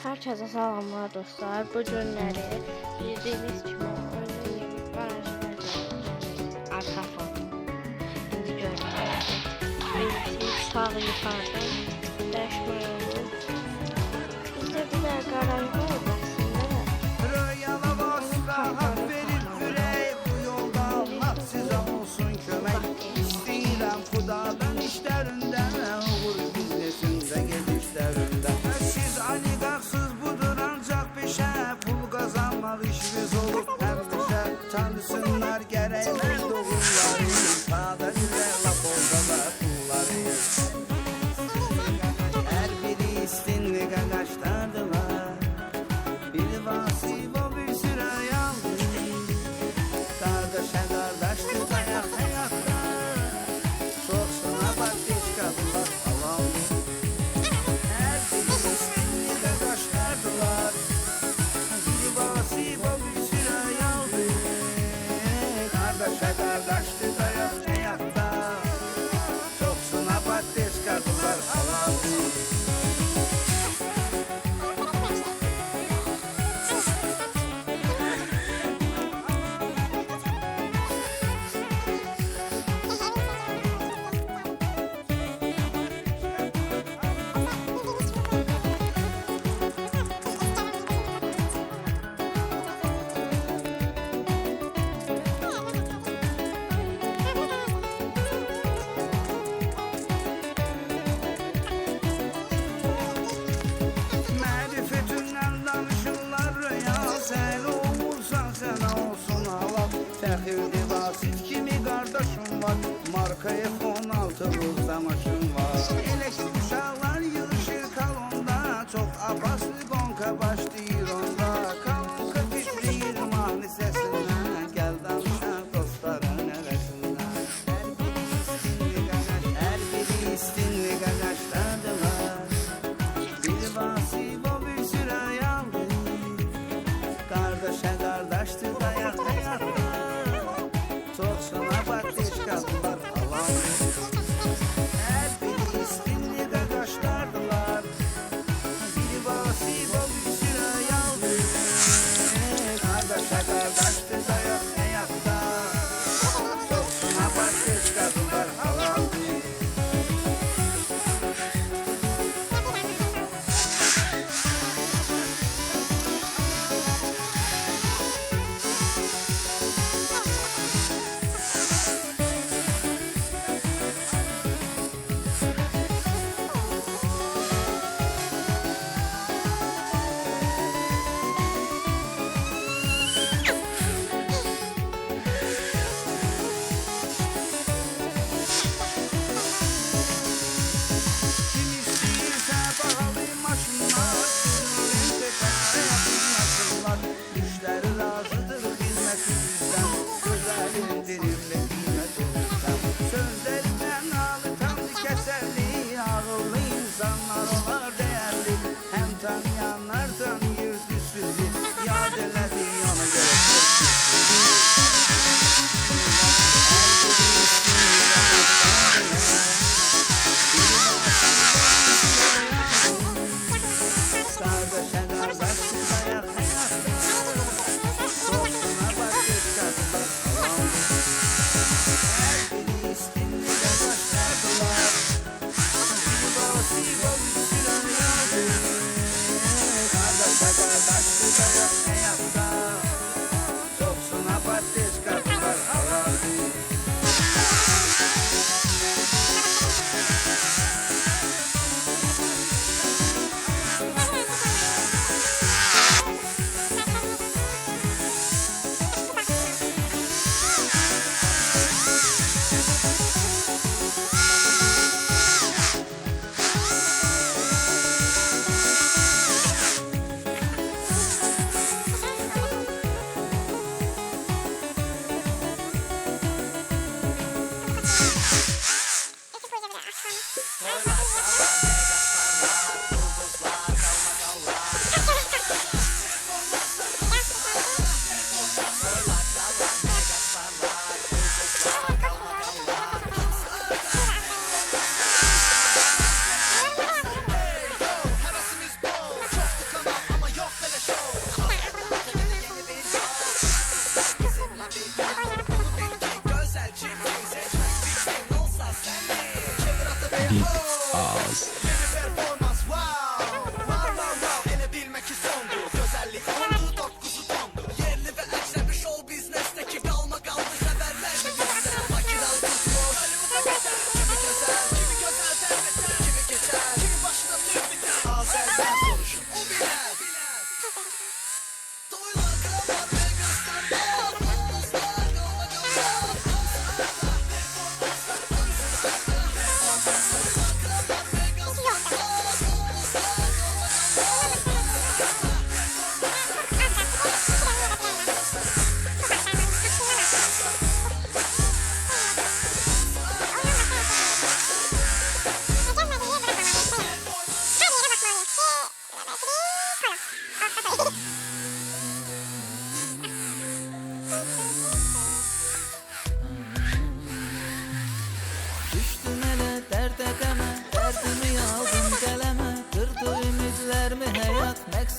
Herkese selamlar dostlar. Bu günleri bildiğiniz gibi oyunda yeni garajlar arka fon. Şimdi görüyoruz. Birisi sağ yukarıda değişme yolu. Bizde bir de garaj var aslında. Rüyana basla hak verir ürey. Bu yolda Allah size olsun kömek. İstəyirəm Xudadan işlərindən, uğur biznesində gedişlərindən. Siz oliqarxsız budur ancaq peşə, pul qazanmaq işiniz olur həmişə. Tanısınlar gərəklər doğumları, sağda gülər lap olsa da pulları. Hər biri istinli qaqaşlardılar, bir vasif o bir sürə yandı. Qardaşa qardaşdı dayak həyatda, çoxsuna batışqadılar falan. Hər biri istinli qaqaşlardılar, bir vasif o bir sürə yandı. Qardaşa qardaşdı dayak həyatda, çoxsuna batışqadılar falan. Mərifətindən danışırlar ya, sən olursan sənə olsun hava. Fəxirli Vasif kimi qardaşım var, markaya 16 ruzda maşın var. Elektrik uşaqlar yığışır kalonda, çox abaslı qonqa başlayır onda. Kalonqa düşməyir mahnı səsindən, gəl danışaq dostların arasından. Hər biri istinli qaqaşlardılar, bir vasif o bir sürə yandı. Qardaşa qardaşdı dayak həyatda, çoxsuna batışqadılar falan.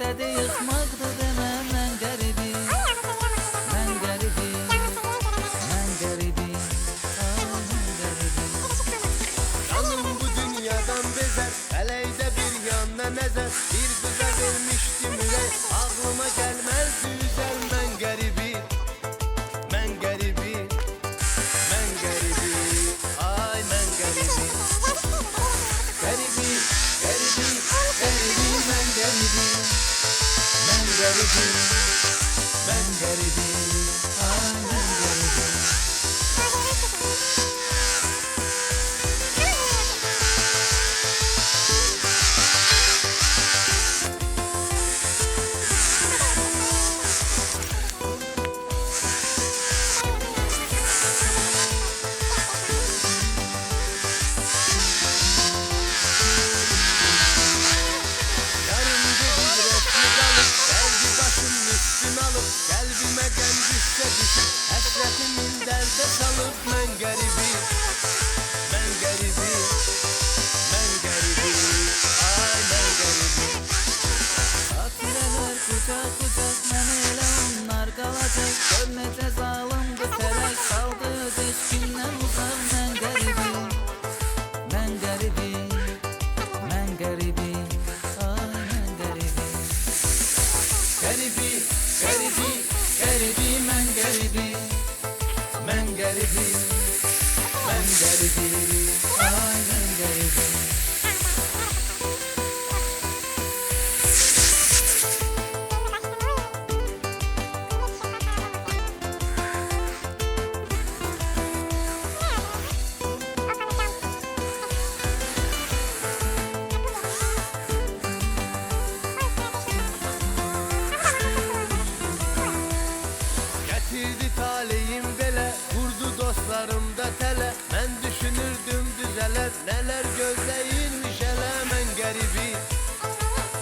məqsədi yıxmaqdır demə, mən qəribim, mən qəribim, mən qəribim, ay mən qəribim. Canım bu dünyadan bezer, Eleyde bir yanına nezer. Bir kıza vermiştim ürek, aklıma gelmezdi üzer. Ben garibim, ben garibim, ben garibim, ay ben garibim. Garibim, garibim, garibim, ben garibim, ben garibim, ben garibim, ay ben garibim. Yanımda bir resmi alıp, derdi başımın üstüne alıp, kalbime gem düşse düşüp, hasretimin derde salıp, ben garibim, ben garibim, ben garibim, ay ben garibim. Xatirələr qucaq qucaq, mənə elə onlar qalacaq. Gör necə zalımdı fələk, saldı öz eşqindən uzaq. Mən qəribim, mən qəribim, mən qəribim, ay mən qəribim. Garibim, garibim, garibim, ben garibim, ben garibim, ben garibim, ay ben garibim. Getirdi taleyim bele, vurdu dostlarım da tele. Ben düşünürdüm düzeler, neler gözleyilmiş hele. Ben garibim,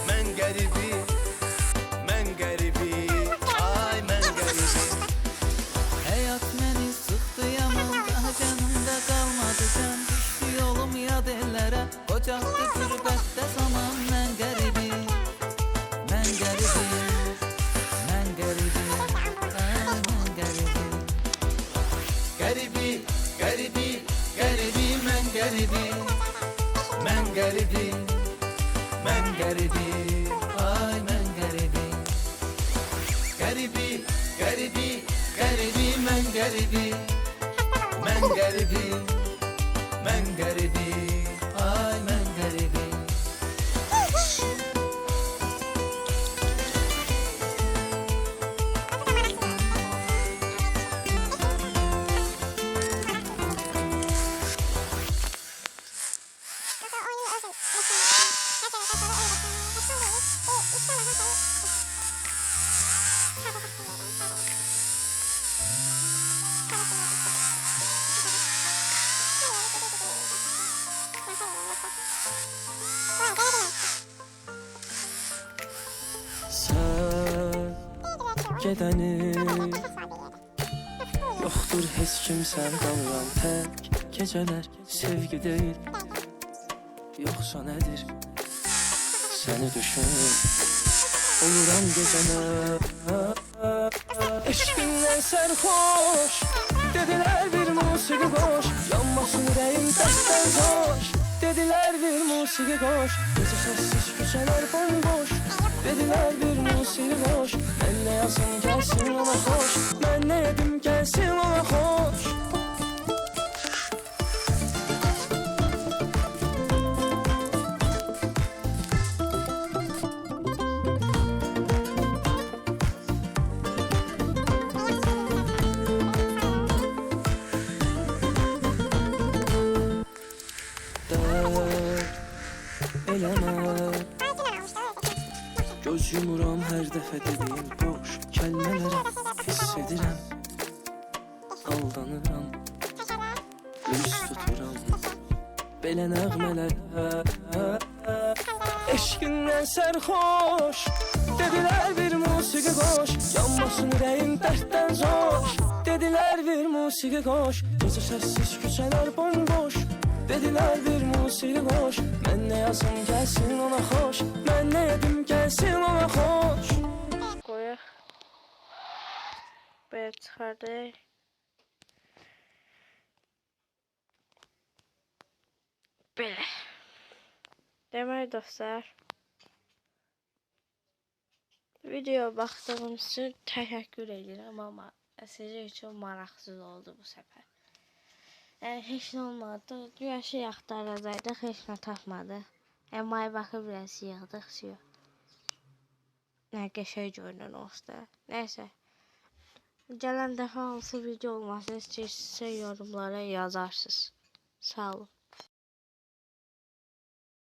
ben garibim, ben garibim, ay ben garibim. Həyat məni sıxdı yaman, daha canımda qalmadı can. Düşdü yolum yad ellərə, qocaqdı qürbətdə zaman. Mən qəribim, mən qəribim, mən qəribim, ay mən qəribim. Garibim, garibim, garibim, ben garibim, ben garibim, ben garibim, ay ben garibim. Garibim, garibim, garibim, ben garibim, ben garibim, ben garibim, ay ben garibim. Sen gedəni yoxdur heç kimsən qalıram tək. Gecələr sevgi deyil, yoxsa nədir? Səni düşün, oluram gecənə. Eşqindən sərxoş, dedilər bir musiqi qoş. Yanmasın ürəyim dəstən coş, dedilər bir musiqi qoş. Gecə səssiz küçələr bomboş, dedilər bir musiqi qoş. Mən nə yazım gəlsin ona xoş, mən nə edim gəlsin ona xoş. Eləmə, göz yumuram hər dəfə dediyim boş kəlmələri hiss edirəm, aldanıram, üz tuturam belə nəğmələr. Eşqindən sərxoş, dedilər bir musiqi qoş. Yanmasın ürəyim dərddən coş, dedilər bir musiqi qoş. Gecə səssiz küçələr bomboş, dedilər bir musiqi qoş. Mən nə yazım gəl gəlsin ona xoş. Mən nə edim gəlsin ona xoş. Qoyaq. Belə çıxardıq. Belə. Demək dostlar, videoya baxdığınız üçün təşəkkür edirəm, amma sizin üçün maraqsız oldu bu səfər. Heç nə olmadı. Güyaşı axtaracaqdıq, heç nə tapmadıq. Maya baxıb biraz yığdıq, nə qəşəng görünən olsa. Nəysə. Gələn dəfə hansı video olmasını istəyirsinizsə yorumlara yazarsınız. Sağ olun.